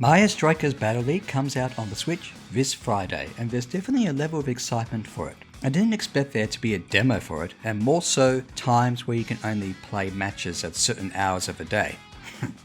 Mario Strikers Battle League comes out on the Switch this Friday, and there's definitely a level of excitement for it. I didn't expect there to be a demo for it, and more so times where you can only play matches at certain hours of the day.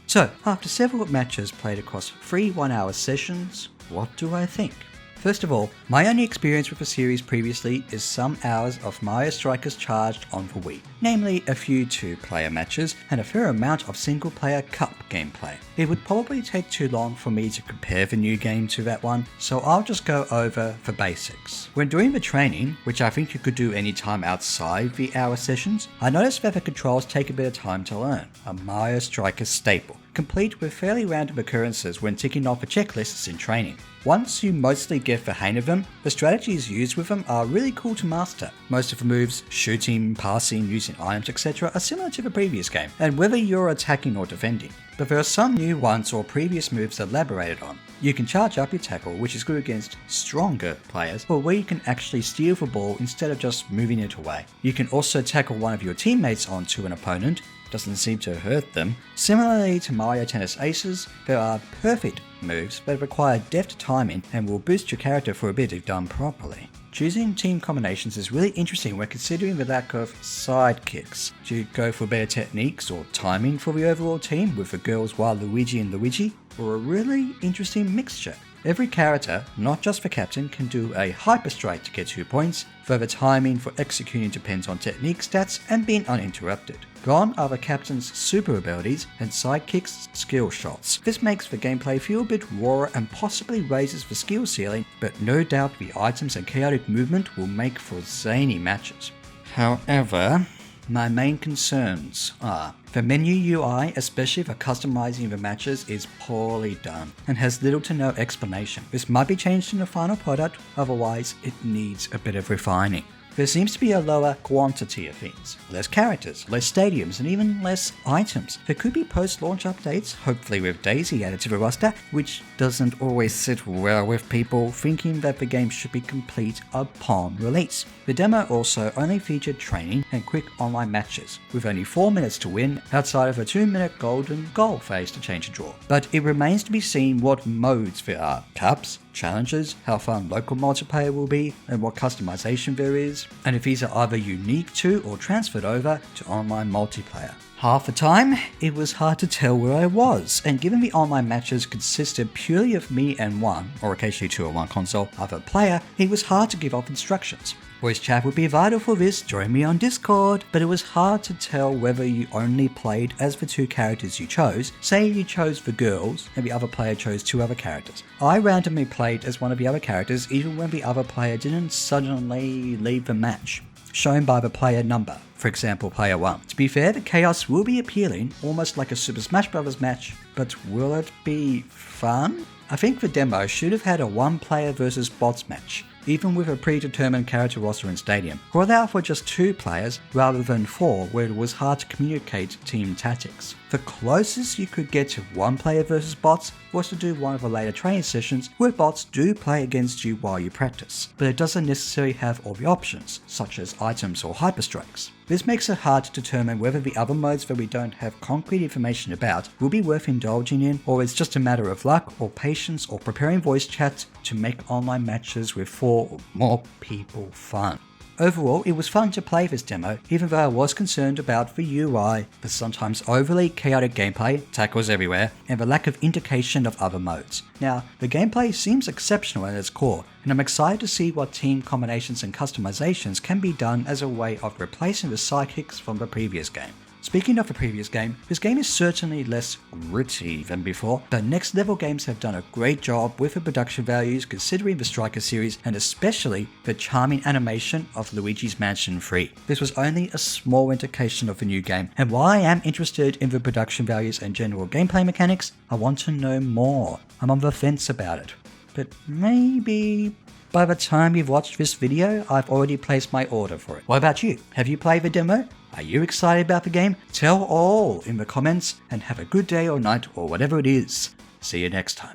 So, after several matches played across 3 1-hour sessions, what do I think? First of all, my only experience with the series previously is some hours of Mario Strikers Charged on the Wii, namely a few 2-player matches and a fair amount of single-player cup gameplay. It would probably take too long for me to compare the new game to that one, so I'll just go over the basics. When doing the training, which I think you could do anytime outside the hour sessions, I noticed that the controls take a bit of time to learn, a Mario Strikers staple, complete with fairly random occurrences when ticking off the checklists in training. Once you mostly get the hang of them, the strategies used with them are really cool to master. Most of the moves, shooting, passing, using items, etc. are similar to the previous game, and whether you're attacking or defending. But there are some new ones or previous moves elaborated on. You can charge up your tackle, which is good against stronger players, or where you can actually steal the ball instead of just moving it away. You can also tackle one of your teammates onto an opponent, doesn't seem to hurt them. Similarly to Mario Tennis Aces, there are perfect moves that require deft timing and will boost your character for a bit if done properly. Choosing team combinations is really interesting when considering the lack of sidekicks. Do you go for better techniques or timing for the overall team with the girls Waluigi and Luigi, or a really interesting mixture? Every character, not just the captain, can do a hyper strike to get 2 points, though the timing for executing depends on technique stats and being uninterrupted. Gone are the captain's super abilities and sidekicks' skill shots. This makes the gameplay feel a bit rawer and possibly raises the skill ceiling, but no doubt the items and chaotic movement will make for zany matches. However, my main concerns are the menu UI, especially for customizing the matches, is poorly done and has little to no explanation. This might be changed in the final product, otherwise it needs a bit of refining. There seems to be a lower quantity of things, less characters, less stadiums, and even less items. There could be post-launch updates, hopefully with Daisy added to the roster, which doesn't always sit well with people thinking that the game should be complete upon release. The demo also only featured training and quick online matches, with only 4 minutes to win outside of a 2-minute golden goal phase to change the draw. But it remains to be seen what modes there are, cups, challenges, how fun local multiplayer will be, and what customization there is, and if these are either unique to or transferred over to online multiplayer. Half the time, it was hard to tell where I was, and given the online matches consisted purely of me and one, or occasionally 2 on one console, other player, it was hard to give off instructions. Voice chat would be vital for this, join me on Discord, but it was hard to tell whether you only played as the 2 characters you chose. Say you chose the girls, and the other player chose 2 other characters. I randomly played as one of the other characters even when the other player didn't suddenly leave the match, shown by the player number, for example player 1. To be fair, the chaos will be appealing, almost like a Super Smash Bros. Match, but will it be fun? I think the demo should have had a 1-player versus bots match, even with a predetermined character roster and stadium, or allow for just 2 players rather than 4 where it was hard to communicate team tactics. The closest you could get to 1-player versus bots was to do one of the later training sessions where bots do play against you while you practice, but it doesn't necessarily have all the options, such as items or hyperstrikes. This makes it hard to determine whether the other modes that we don't have concrete information about will be worth indulging in, or it's just a matter of luck or patience or preparing voice chats to make online matches with 4 or more people fun. Overall, it was fun to play this demo, even though I was concerned about the UI, the sometimes overly chaotic gameplay, tackles everywhere, and the lack of indication of other modes. Now, the gameplay seems exceptional at its core, and I'm excited to see what team combinations and customizations can be done as a way of replacing the sidekicks from the previous game. Speaking of the previous game, this game is certainly less gritty than before, but Next Level Games have done a great job with the production values considering the Striker series and especially the charming animation of Luigi's Mansion 3. This was only a small indication of the new game, and while I am interested in the production values and general gameplay mechanics, I want to know more. I'm on the fence about it. But maybe by the time you've watched this video, I've already placed my order for it. What about you? Have you played the demo? Are you excited about the game? Tell all in the comments, and have a good day or night or whatever it is. See you next time.